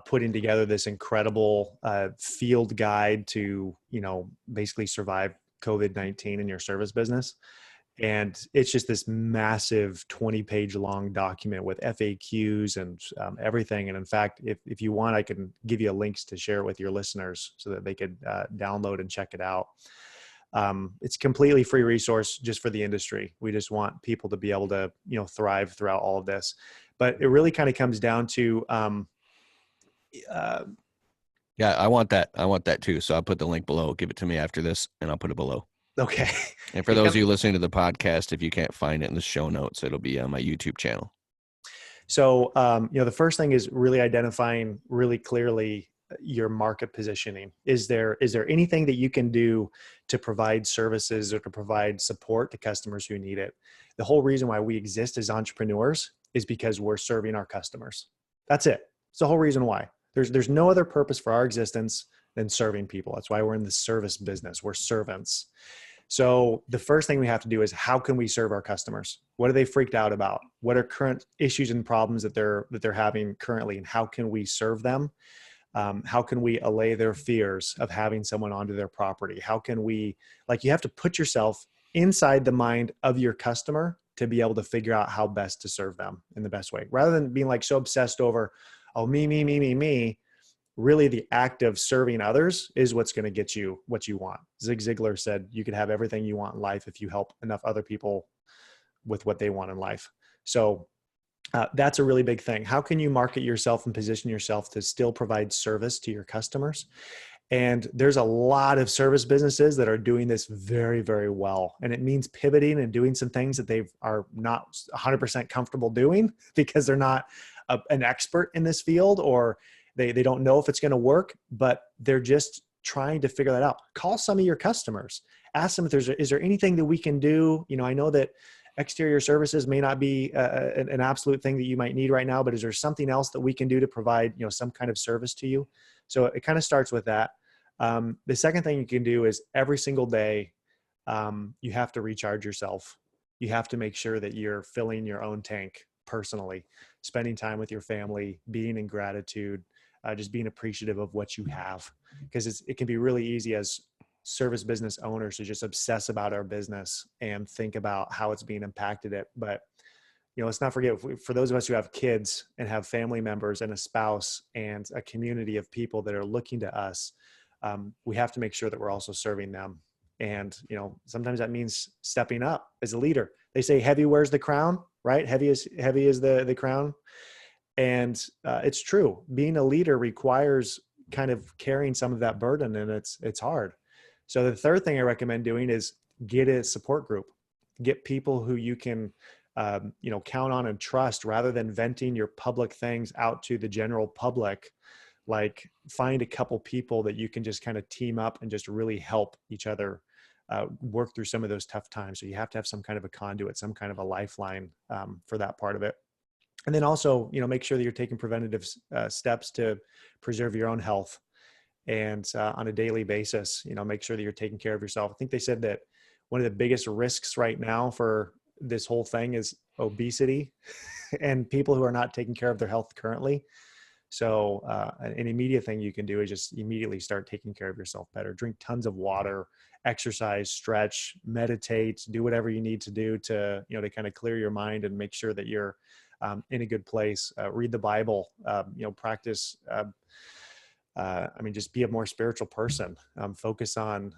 putting together this incredible field guide to, basically survive COVID-19 in your service business. And it's just this massive 20-page long document with FAQs and everything. And in fact, if you want, I can give you links to share with your listeners so that they could download and check it out. It's a completely free resource just for the industry. We just want people to be able to, thrive throughout all of this. But it really kind of comes down to, yeah, I want that. I want that too. So I'll put the link below. Give it to me after this, and I'll put it below. Okay. And for those of you listening to the podcast, if you can't find it in the show notes, it'll be on my YouTube channel. So, the first thing is really identifying really clearly your market positioning. Is there anything that you can do to provide services or to provide support to customers who need it? The whole reason why we exist as entrepreneurs is because we're serving our customers. That's it. It's the whole reason why. There's no other purpose for our existence than serving people. That's why we're in the service business. We're servants. So the first thing we have to do is, how can we serve our customers? What are they freaked out about? What are current issues and problems that they're having currently, and how can we serve them? How can we allay their fears of having someone onto their property? How can we, like, you have to put yourself inside the mind of your customer to be able to figure out how best to serve them in the best way, rather than being like so obsessed over, oh, me. Really, the act of serving others is what's going to get you what you want. Zig Ziglar said, you could have everything you want in life if you help enough other people with what they want in life. So that's a really big thing. How can you market yourself and position yourself to still provide service to your customers? And there's a lot of service businesses that are doing this very, very well. And it means pivoting and doing some things that they are not 100% comfortable doing because they're not an expert in this field, or they don't know if it's going to work, but they're just trying to figure that out. Call some of your customers, ask them if is there anything that we can do? I know that exterior services may not be an absolute thing that you might need right now, but is there something else that we can do to provide, some kind of service to you? So it kind of starts with that. The second thing you can do is, every single day, you have to recharge yourself. You have to make sure that you're filling your own tank personally, spending time with your family, being in gratitude, just being appreciative of what you have, because it can be really easy as service business owners to just obsess about our business and think about how it's being impacted it. But, let's not forget, for those of us who have kids and have family members and a spouse and a community of people that are looking to us, we have to make sure that we're also serving them. And, sometimes that means stepping up as a leader. They say heavy wears the crown, right? Heavy is the crown. And it's true. Being a leader requires kind of carrying some of that burden, and it's hard. So the third thing I recommend doing is get a support group. Get people who you can, count on and trust, rather than venting your public things out to the general public. Like, find a couple people that you can just kind of team up and just really help each other work through some of those tough times. So you have to have some kind of a conduit, some kind of a lifeline for that part of it. And then also, make sure that you're taking preventative steps to preserve your own health. And on a daily basis, make sure that you're taking care of yourself. I think they said that one of the biggest risks right now for this whole thing is obesity and people who are not taking care of their health currently. So an immediate thing you can do is just immediately start taking care of yourself better. Drink tons of water, exercise, stretch, meditate, do whatever you need to do to, to kind of clear your mind and make sure that you're in a good place. Read the Bible, practice, just be a more spiritual person. Focus on,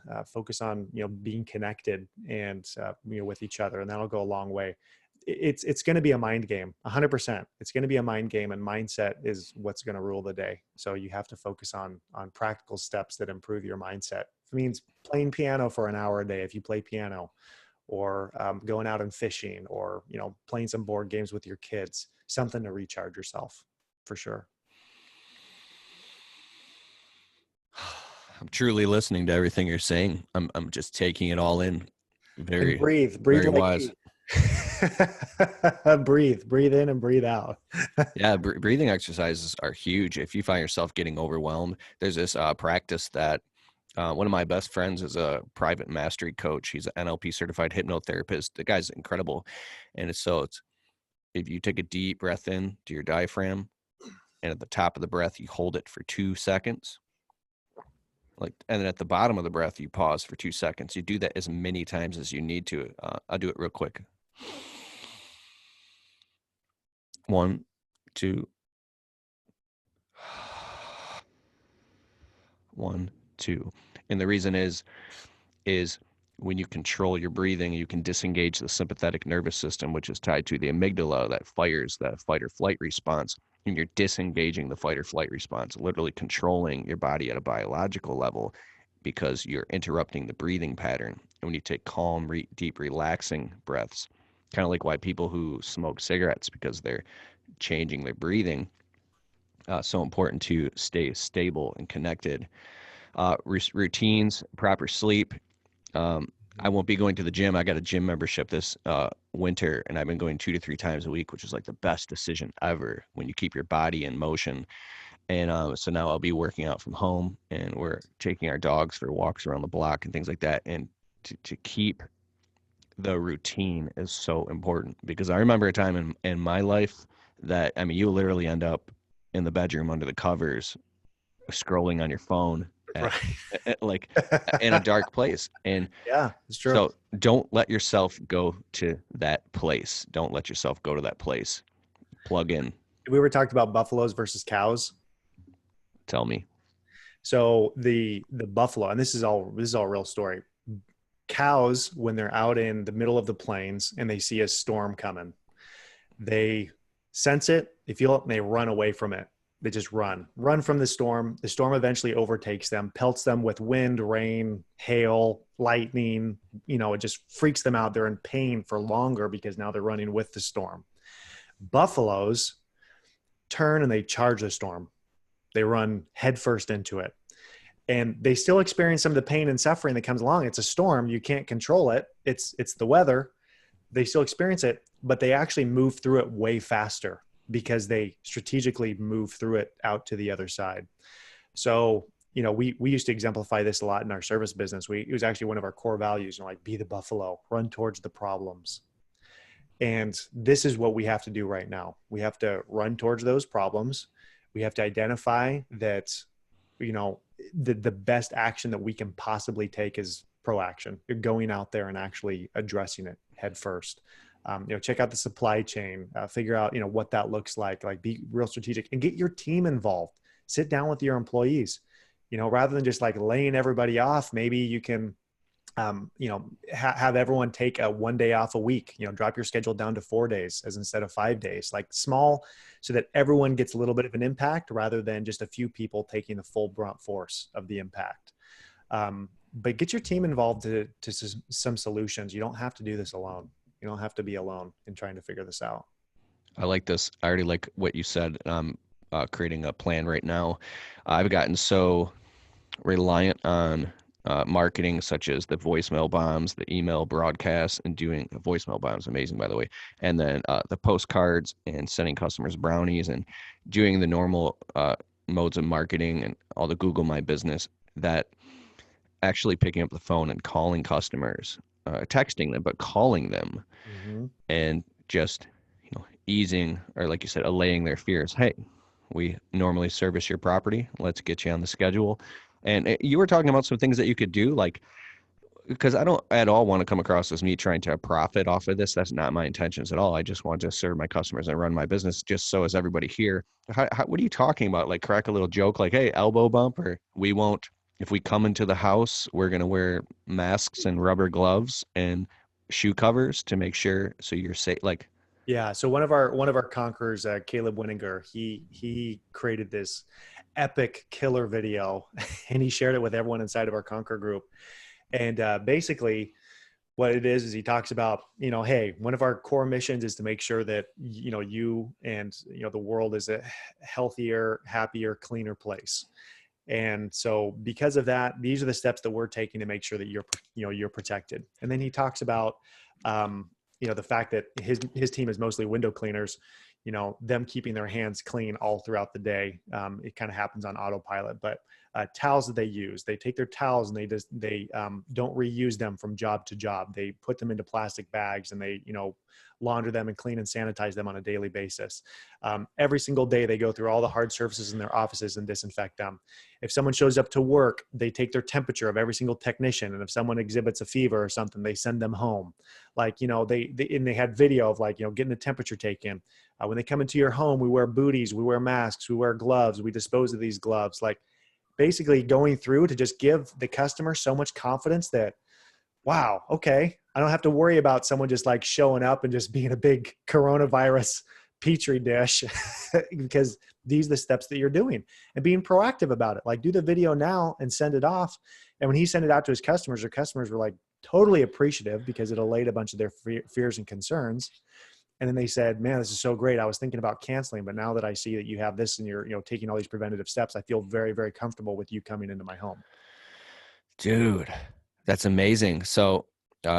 being connected and, with each other, and that'll go a long way. It's going to be a mind game, 100%. It's going to be a mind game, and mindset is what's going to rule the day. So you have to focus on practical steps that improve your mindset. If it means playing piano for an hour a day, if you play piano, or going out and fishing, or, playing some board games with your kids, something to recharge yourself, for sure. I'm truly listening to everything you're saying. I'm just taking it all in. Very, and breathe very like wise. breathe in and breathe out. Yeah. Breathing exercises are huge. If you find yourself getting overwhelmed, there's this practice that one of my best friends is a private mastery coach. He's an NLP certified hypnotherapist. The guy's incredible. And it's if you take a deep breath in to your diaphragm, and at the top of the breath, you hold it for 2 seconds. And then at the bottom of the breath, you pause for 2 seconds. You do that as many times as you need to. I'll do it real quick. 1, 2. 1, 2. And the reason is when you control your breathing, you can disengage the sympathetic nervous system, which is tied to the amygdala that fires that fight or flight response. And you're disengaging the fight or flight response, literally controlling your body at a biological level, because you're interrupting the breathing pattern. And when you take calm, deep, relaxing breaths, kind of like why people who smoke cigarettes, because they're changing their breathing. So important to stay stable and connected. Routines, proper sleep. I won't be going to the gym. I got a gym membership this winter, and I've been going 2 to 3 times a week, which is like the best decision ever when you keep your body in motion. And so now I'll be working out from home, and we're taking our dogs for walks around the block and things like that. And to keep the routine is so important, because I remember a time in my life that, I mean, you literally end up in the bedroom under the covers scrolling on your phone like in a dark place. And Yeah, it's true. so don't let yourself go to that place. Don't let yourself go to that place. Plug in. We were talking about buffaloes versus cows. Tell me. So the buffalo, and this is all real story. Cows, when they're out in the middle of the plains and they see a storm coming, they sense it, they feel it, and they run away from it. They just run from the storm. The storm eventually overtakes them, pelts them with wind, rain, hail, lightning. It just freaks them out. They're in pain for longer because now they're running with the storm. Buffaloes turn and they charge the storm. They run headfirst into it. And they still experience some of the pain and suffering that comes along. It's a storm. You can't control it. It's the weather. They still experience it, but they actually move through it way faster because they strategically move through it out to the other side. So, we used to exemplify this a lot in our service business. It was actually one of our core values, like be the buffalo, run towards the problems. And this is what we have to do right now. We have to run towards those problems. We have to identify that, the best action that we can possibly take is proaction. You're going out there and actually addressing it head first. Check out the supply chain, figure out, what that looks like be real strategic and get your team involved. Sit down with your employees, rather than just like laying everybody off. Maybe you can, have everyone take a 1 day off a week, drop your schedule down to 4 days as instead of 5 days, like small, so that everyone gets a little bit of an impact rather than just a few people taking the full brunt force of the impact. But get your team involved to some solutions. You don't have to do this alone. You don't have to be alone in trying to figure this out. I like this. I already like what you said. I'm creating a plan right now. I've gotten so reliant on marketing, such as the voicemail bombs, the email broadcasts, and doing voicemail bombs, amazing, by the way. And then the postcards and sending customers brownies and doing the normal modes of marketing and all the Google My Business, that actually picking up the phone and calling customers, texting them, but calling them, and just, easing, or like you said, allaying their fears. Hey, we normally service your property. Let's get you on the schedule. And you were talking about some things that you could do, like, because I don't at all want to come across as me trying to profit off of this. That's not my intentions at all. I just want to serve my customers and run my business, just so as everybody here. What are you talking about? Like, crack a little joke like, hey, elbow bump, or we won't, if we come into the house, we're going to wear masks and rubber gloves and shoe covers to make sure so you're safe. Like, yeah. So one of our conquerors, Caleb Winninger, he created this epic killer video and he shared it with everyone inside of our Conquer group. And basically what it is he talks about, hey, one of our core missions is to make sure that, you and, the world is a healthier, happier, cleaner place. And so because of that, these are the steps that we're taking to make sure that you're protected. And then he talks about, the fact that his team is mostly window cleaners, them keeping their hands clean all throughout the day. It kind of happens on autopilot, but towels that they use, they take their towels and they don't reuse them from job to job. They put them into plastic bags and they, launder them and clean and sanitize them on a daily basis. Every single day they go through all the hard surfaces in their offices and disinfect them. If someone shows up to work, they take their temperature of every single technician. And if someone exhibits a fever or something, they send them home. Like, they had video of getting the temperature taken. When they come into your home, we wear booties, we wear masks, we wear gloves, we dispose of these gloves. Like, basically going through to just give the customer so much confidence that, wow, okay, I don't have to worry about someone just like showing up and just being a big coronavirus petri dish because these are the steps that you're doing and being proactive about it. Like, do the video now and send it off. And when he sent it out to his customers, their customers were like totally appreciative because it allayed a bunch of their fears and concerns. And then they said, man, this is so great. I was thinking about canceling, but now that I see that you have this and you're, taking all these preventative steps, I feel very, very comfortable with you coming into my home. Dude, that's amazing. So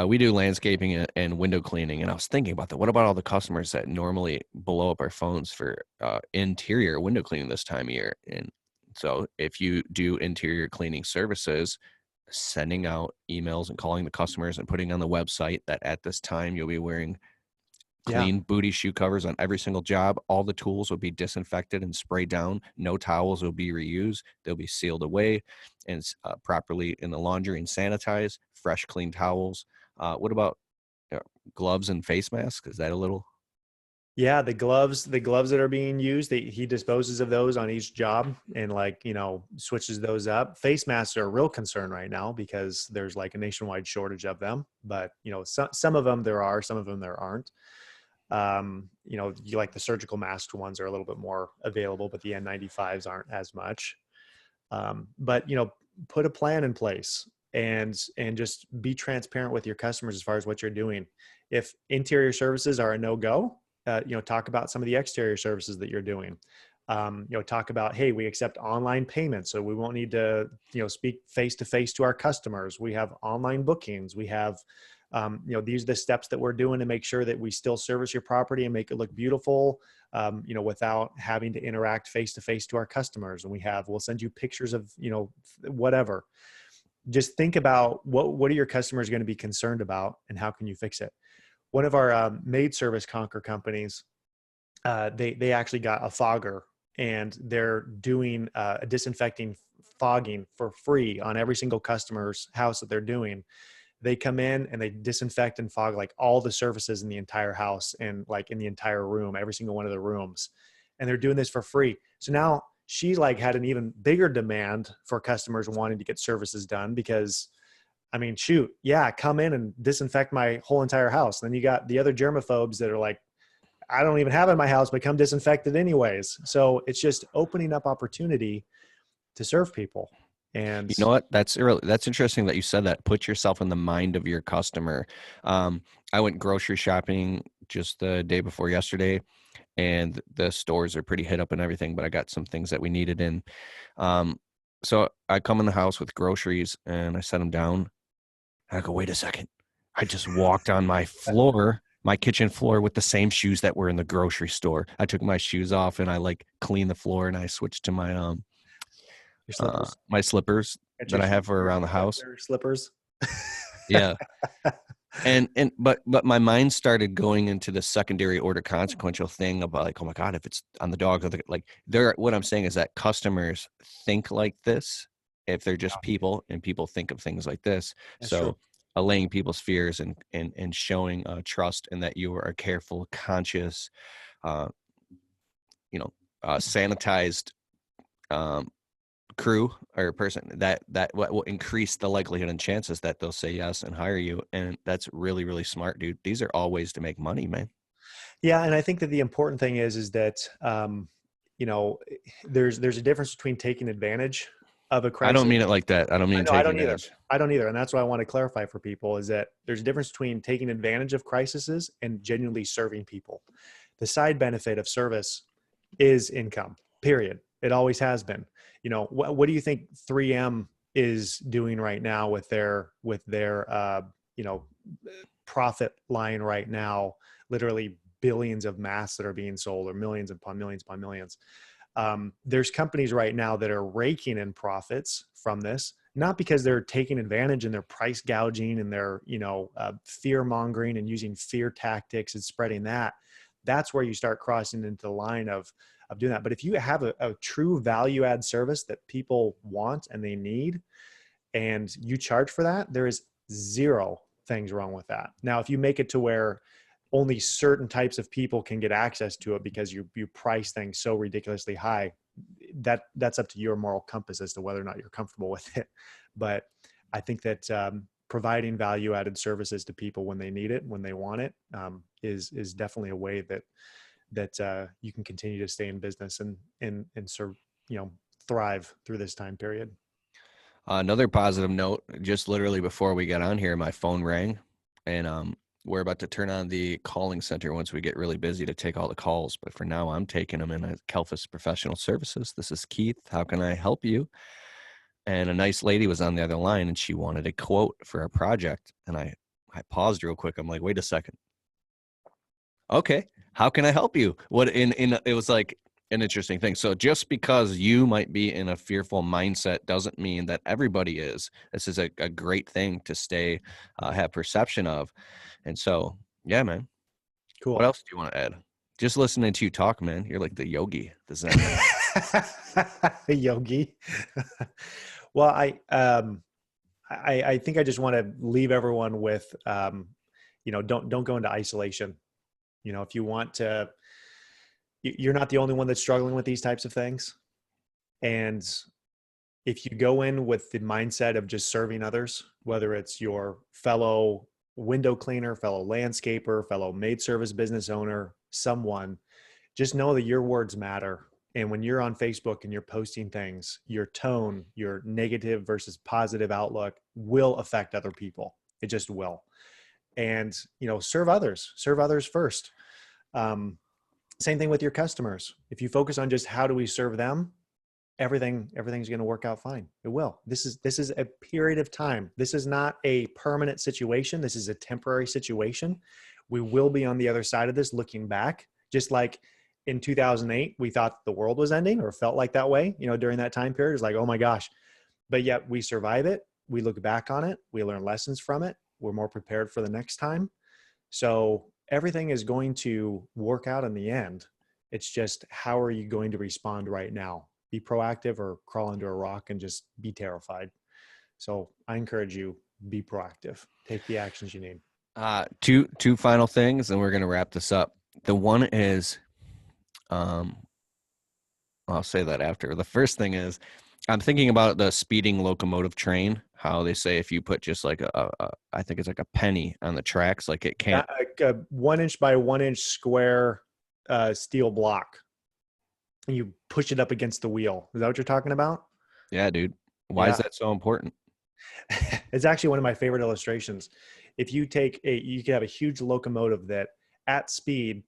we do landscaping and window cleaning, and I was thinking about that. What about all the customers that normally blow up our phones for interior window cleaning this time of year? And so if you do interior cleaning services, sending out emails and calling the customers and putting on the website that at this time you'll be wearing Yeah. clean booty shoe covers on every single job. All the tools will be disinfected and sprayed down. No towels will be reused. They'll be sealed away and properly in the laundry and sanitized. Fresh, clean towels. What about uh, gloves and face masks? Is that a little? Yeah, the gloves that are being used, he disposes of those on each job and like, switches those up. Face masks are a real concern right now because there's like a nationwide shortage of them. But, some of them there are, some of them there aren't. You like the surgical mask ones are a little bit more available, but the N95s aren't as much. But put a plan in place and just be transparent with your customers as far as what you're doing. If interior services are a no-go, talk about some of the exterior services that you're doing. Talk about, hey, we accept online payments, so we won't need to, speak face to face to our customers. We have online bookings. We have, these are the steps that we're doing to make sure that we still service your property and make it look beautiful, without having to interact face to face to our customers. And we'll send you pictures of, whatever. Just think about what are your customers going to be concerned about and how can you fix it? One of our maid service Conquer companies, they actually got a fogger, and they're doing a disinfecting fogging for free on every single customer's house that they're doing. They come in and they disinfect and fog like all the surfaces in the entire house and like in the entire room, every single one of the rooms. And they're doing this for free. So now she like had an even bigger demand for customers wanting to get services done because, I mean, shoot, yeah, come in and disinfect my whole entire house. And then you got the other germaphobes that are like, I don't even have it in my house, but come disinfect it anyways. So it's just opening up opportunity to serve people. And You know what? That's interesting that you said that. Put yourself in the mind of your customer. I went grocery shopping just the day before yesterday, and the stores are pretty hit up and everything, but I got some things that we needed in. So I come in the house with groceries and I set them down. I go, wait a second. I just walked on my floor, my kitchen floor, with the same shoes that were in the grocery store. I took my shoes off and I like cleaned the floor and I switched to your slippers, my slippers get that your I have for around the house. slippers. Yeah. But my mind started going into the secondary order consequential thing about like, oh my God, if it's on the dog, what I'm saying is that customers think like this if they're just people, and people think of things like this. That's So true. allaying people's fears and showing trust and that you are a careful, conscious, uh, sanitized crew or person that what will increase the likelihood and chances that they'll say yes and hire you. And that's really, really smart, dude. These are all ways to make money, man. Yeah. And I think that the important thing is that, you know, there's a difference between taking advantage of a I don't crisis. mean it like that. I don't I mean know, I taking don't either. advantage. I don't either. And that's what I want to clarify for people is that there's a difference between taking advantage of crises and genuinely serving people. The side benefit of service is income, period. It always has been. What do you think 3M is doing right now with their profit line right now? Literally billions of masks that are being sold, or millions upon millions upon millions. There's companies right now that are raking in profits from this, not because they're taking advantage and they're price gouging and they're, fear mongering and using fear tactics and spreading that. That's where you start crossing into the line of doing that. But if you have a true value add service that people want and they need, and you charge for that, there is zero things wrong with that. Now, if you make it to where only certain types of people can get access to it because you price things so ridiculously high, that's up to your moral compass as to whether or not you're comfortable with it. But I think that providing value added services to people when they need it, when they want it, is definitely a way that you can continue to stay in business and serve, thrive through this time period. Another positive note, just literally before we got on here, my phone rang, and we're about to turn on the calling center once we get really busy to take all the calls. But for now, I'm taking them in at Kalfas Professional Services. This is Keith. How can I help you? And a nice lady was on the other line, and she wanted a quote for a project. And I paused real quick. I'm like, wait a second. Okay, how can I help you? What it was like, an interesting thing. So just because you might be in a fearful mindset doesn't mean that everybody is. This is a great thing to stay, have perception of. And so, yeah, man. What Cool. else do you want to add? Just listening to you talk, man. You're like the yogi, the Zen man. Yogi. Well, I think I just want to leave everyone with, don't go into isolation. If you want to, you're not the only one that's struggling with these types of things. And if you go in with the mindset of just serving others, whether it's your fellow window cleaner, fellow landscaper, fellow maid service business owner, someone, just know that your words matter. And when you're on Facebook and you're posting things, your tone, your negative versus positive outlook will affect other people. It just will. And, serve others first. Same thing with your customers. If you focus on just how do we serve them, everything's going to work out fine. It will. This is a period of time. This is not a permanent situation. This is a temporary situation. We will be on the other side of this looking back, just like in 2008, we thought the world was ending or felt like that way, during that time period. It's like, oh my gosh, but yet we survive it. We look back on it. We learn lessons from it. We're more prepared for the next time. So everything is going to work out in the end. It's just, how are you going to respond right now? Be proactive or crawl under a rock and just be terrified. So I encourage you, be proactive. Take the actions you need. Two final things, and we're going to wrap this up. The one is, I'll say that after. The first thing is, I'm thinking about the speeding locomotive train, how they say if you put just like I think it's like a penny on the tracks, like it can't. Like a 1 inch by 1 inch square steel block. And you push it up against the wheel. Is that what you're talking about? Yeah, dude. Why is that so important? It's actually one of my favorite illustrations. If you you could have a huge locomotive that at speed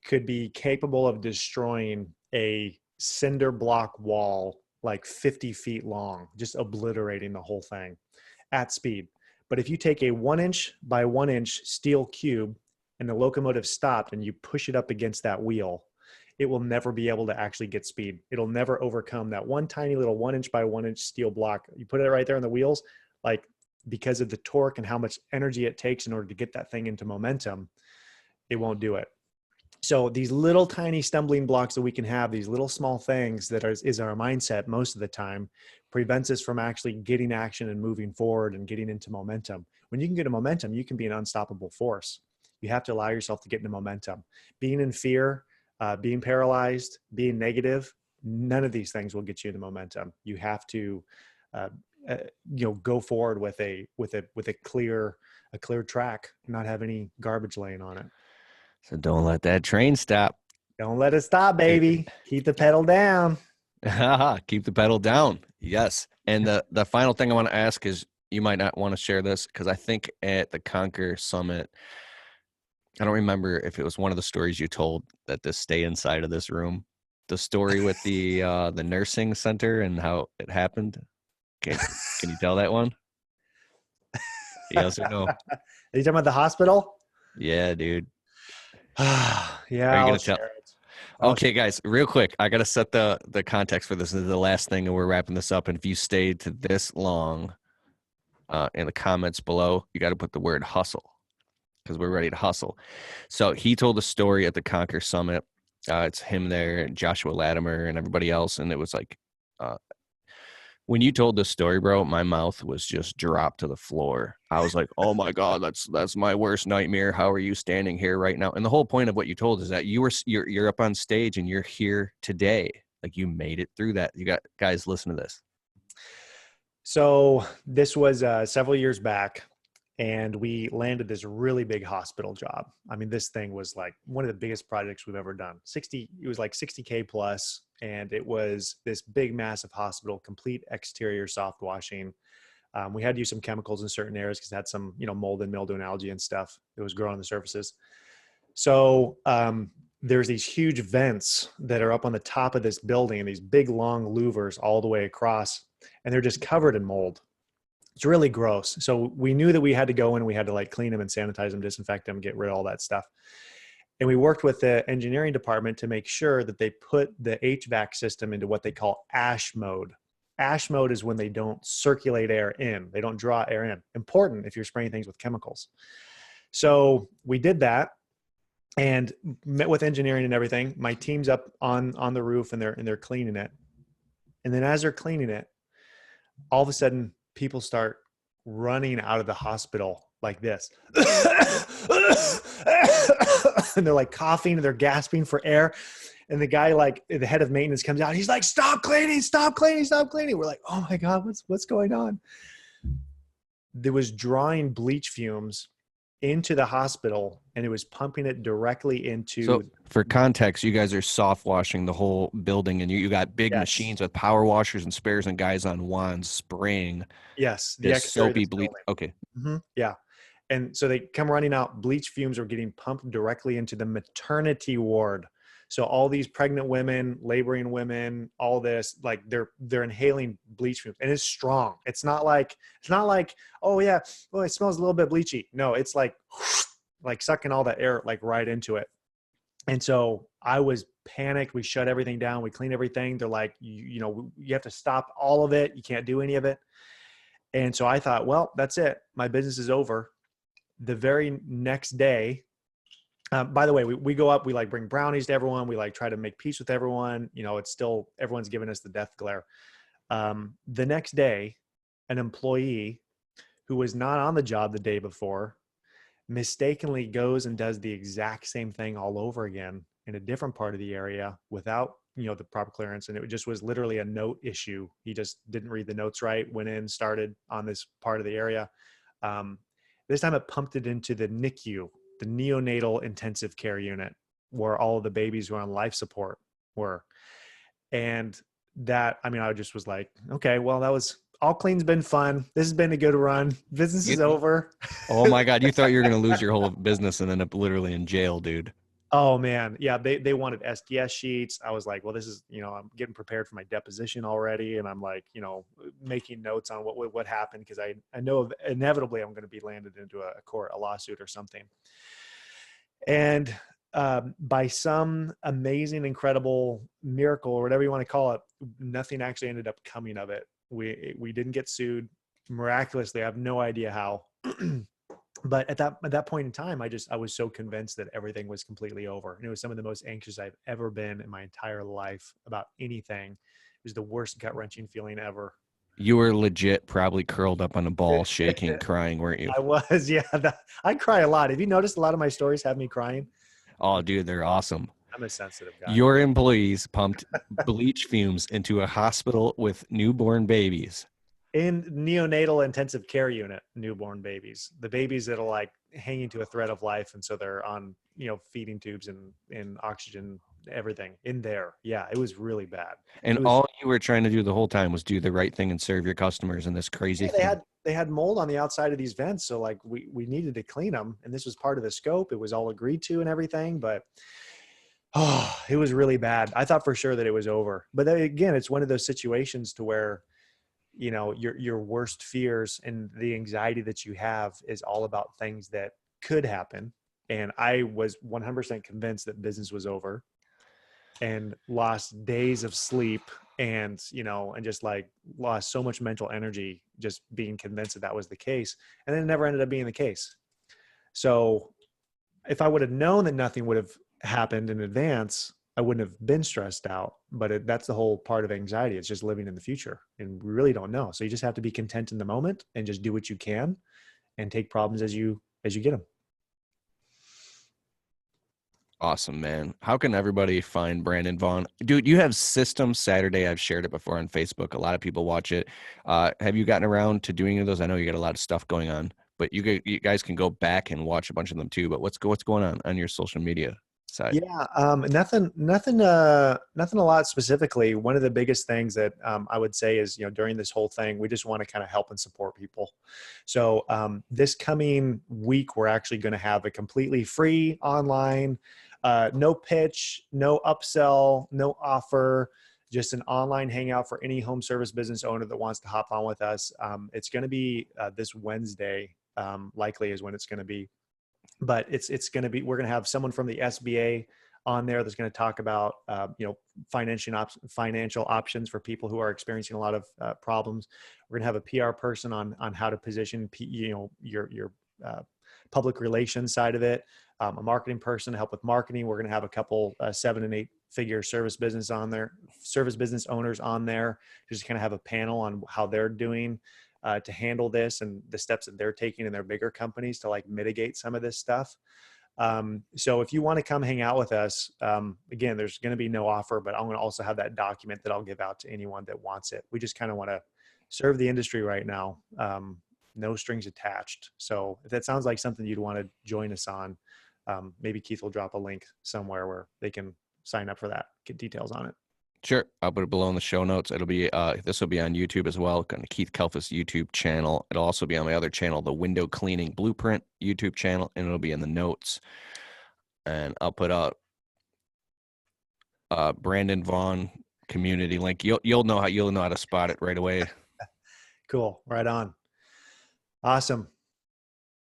could be capable of destroying a cinder block wall like 50 feet long, just obliterating the whole thing at speed. But if you take a 1 inch by 1 inch steel cube and the locomotive stopped and you push it up against that wheel, it will never be able to actually get speed. It'll never overcome that one tiny little 1 inch by 1 inch steel block. You put it right there on the wheels, like, because of the torque and how much energy it takes in order to get that thing into momentum, it won't do it. So these little tiny stumbling blocks that we can have, these little small things that is our mindset most of the time, prevents us from actually getting action and moving forward and getting into momentum. When you can get a momentum, you can be an unstoppable force. You have to allow yourself to get into momentum. Being in fear, being paralyzed, being negative, none of these things will get you into momentum. You have to, go forward with a clear track, not have any garbage laying on it. So don't let that train stop. Don't let it stop, baby. Keep the pedal down. Keep the pedal down. Yes. And the final thing I want to ask is, you might not want to share this, because I think at the Conquer Summit, I don't remember if it was one of the stories you told that to stay inside of this room. The story with the nursing center and how it happened. Okay, can you tell that one? Yes or no? Are you talking about the hospital? Yeah, dude. Yeah, Are you I'll gonna tell? share it. Okay, guys, real quick, I gotta set the context for this. This is the last thing, and we're wrapping this up. And if you stayed to this long, in the comments below, you got to put the word hustle, because we're ready to hustle. So he told a story at the Conquer Summit. It's him there, Joshua Latimer, and everybody else, and it was like, when you told this story, bro, my mouth was just dropped to the floor. I was like, oh my God, that's my worst nightmare. How are you standing here right now? And the whole point of what you told is that you're up on stage and you're here today. Like, you made it through that. You got guys, listen to this. So this was several years back, and we landed this really big hospital job. I mean, this thing was like one of the biggest projects we've ever done. It was like 60K plus. And it was this big, massive hospital, complete exterior soft washing. We had to use some chemicals in certain areas because it had some, mold and mildew and algae and stuff that was growing on the surfaces. So there's these huge vents that are up on the top of this building, and these big, long louvers all the way across, and they're just covered in mold. It's really gross. So we knew that we had to go in, we had to like clean them and sanitize them, disinfect them, get rid of all that stuff. And we worked with the engineering department to make sure that they put the HVAC system into what they call ash mode. Ash mode is when they don't circulate air in, they don't draw air in. Important if you're spraying things with chemicals. So we did that and met with engineering and everything. My team's up on the roof and they're cleaning it. And then as they're cleaning it, all of a sudden people start running out of the hospital like this. And they're like coughing and they're gasping for air. And the guy, like the head of maintenance, comes out. He's like, stop cleaning, stop cleaning, stop cleaning. We're like, oh my God, what's going on? There was drawing bleach fumes into the hospital and it was pumping it directly into. So for context, you guys are soft washing the whole building and you got big machines with power washers and spares and guys on wands spraying. Yes. This soapy bleach. Okay. Mm-hmm. Yeah. And so they come running out. Bleach fumes are getting pumped directly into the maternity ward. So all these pregnant women, laboring women, all this, like they're inhaling bleach fumes, and it's strong. It's not like, oh yeah, well, it smells a little bit bleachy. No, it's like sucking all that air like right into it. And so I was panicked. We shut everything down. We cleaned everything. They're like, you have to stop all of it. You can't do any of it. And so I thought, well, that's it. My business is over. The very next day, by the way, we go up, we like bring brownies to everyone. We like try to make peace with everyone. It's still, everyone's giving us the death glare. The next day, an employee who was not on the job the day before mistakenly goes and does the exact same thing all over again in a different part of the area without, the proper clearance. And it just was literally a note issue. He just didn't read the notes right, went in, started on this part of the area. This time it pumped it into the NICU, the neonatal intensive care unit, where all of the babies who are on life support were. And that, I just was like, okay, well, that was all clean's been fun. This has been a good run. Business is over. Oh my God. You thought you were going to lose your whole business and end up literally in jail, dude. Oh man. Yeah. They wanted SDS sheets. I was like, well, this is, I'm getting prepared for my deposition already. And I'm like, making notes on what happened. Cause I know inevitably I'm going to be landed into a lawsuit or something. And by some amazing, incredible miracle or whatever you want to call it, nothing actually ended up coming of it. We didn't get sued miraculously. I have no idea how. But at that point in time, I was so convinced that everything was completely over. And it was some of the most anxious I've ever been in my entire life about anything. It was the worst gut-wrenching feeling ever. You were legit probably curled up on a ball, shaking, crying, weren't you? I was, yeah. I cry a lot. Have you noticed a lot of my stories have me crying? Oh, dude, they're awesome. I'm a sensitive guy. Your employees pumped bleach fumes into a hospital with newborn babies. In neonatal intensive care unit, newborn babies, the babies that are like hanging to a thread of life. And so they're on, feeding tubes and oxygen, everything in there. Yeah, it was really bad. And all you were trying to do the whole time was do the right thing and serve your customers in this crazy thing. They had mold on the outside of these vents. So like we needed to clean them. And this was part of the scope. It was all agreed to and everything, but it was really bad. I thought for sure that it was over. But then again, it's one of those situations to where, your worst fears and the anxiety that you have is all about things that could happen. And I was 100% convinced that business was over and lost days of sleep and, and just like lost so much mental energy just being convinced that was the case. And then it never ended up being the case. So if I would have known that nothing would have happened in advance, I wouldn't have been stressed out, but that's the whole part of anxiety. It's just living in the future and we really don't know. So you just have to be content in the moment and just do what you can and take problems as you get them. Awesome, man. How can everybody find Brandon Vaughn? Dude, you have System Saturday. I've shared it before on Facebook. A lot of people watch it. Have you gotten around to doing those? I know you got a lot of stuff going on, but you guys can go back and watch a bunch of them too. But what's going on your social media side? Yeah, nothing a lot specifically. One of the biggest things that I would say is, during this whole thing, we just want to kind of help and support people. So this coming week, we're actually going to have a completely free online, no pitch, no upsell, no offer, just an online hangout for any home service business owner that wants to hop on with us. It's going to be this Wednesday, likely is when it's going to be. but it's going to be, we're going to have someone from the SBA on there that's going to talk about, financial options for people who are experiencing a lot of problems. We're going to have a PR person on how to position, your public relations side of it. A marketing person to help with marketing. We're going to have a couple 7 and 8 figure service business owners on there, just kind of have a panel on how they're doing to handle this and the steps that they're taking in their bigger companies to like mitigate some of this stuff. So if you want to come hang out with us, again, there's going to be no offer, but I'm going to also have that document that I'll give out to anyone that wants it. We just kind of want to serve the industry right now. No strings attached. So if that sounds like something you'd want to join us on, maybe Keith will drop a link somewhere where they can sign up for that, get details on it. Sure. I'll put it below in the show notes. It'll be, this will be on YouTube as well, on the Keith Kalfas YouTube channel. It'll also be on my other channel, the Window Cleaning Blueprint YouTube channel, and it'll be in the notes. And I'll put out Brandon Vaughn community link. You'll know how to spot it right away. Cool. Right on. Awesome.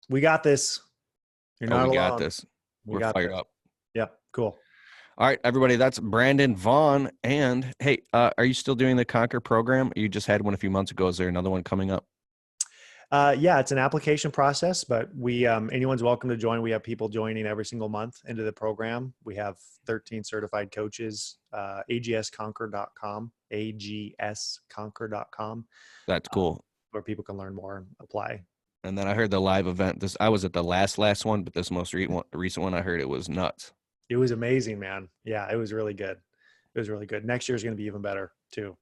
We got this. You're not alone. We got this. We're fired up. Yep. Cool. All right, everybody, that's Brandon Vaughn. And hey, are you still doing the Conquer program? You just had one a few months ago. Is there another one coming up? Yeah, it's an application process, but we anyone's welcome to join. We have people joining every single month into the program. We have 13 certified coaches, agsconquer.com, agsconquer.com. That's cool. Where people can learn more and apply. And then I heard the live event. I was at the last one, but this most recent one, I heard it was nuts. It was amazing, man. Yeah, it was really good. It was really good. Next year is going to be even better too.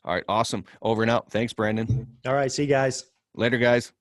All right. Awesome. Over and out. Thanks, Brandon. All right. See you guys. Later, guys.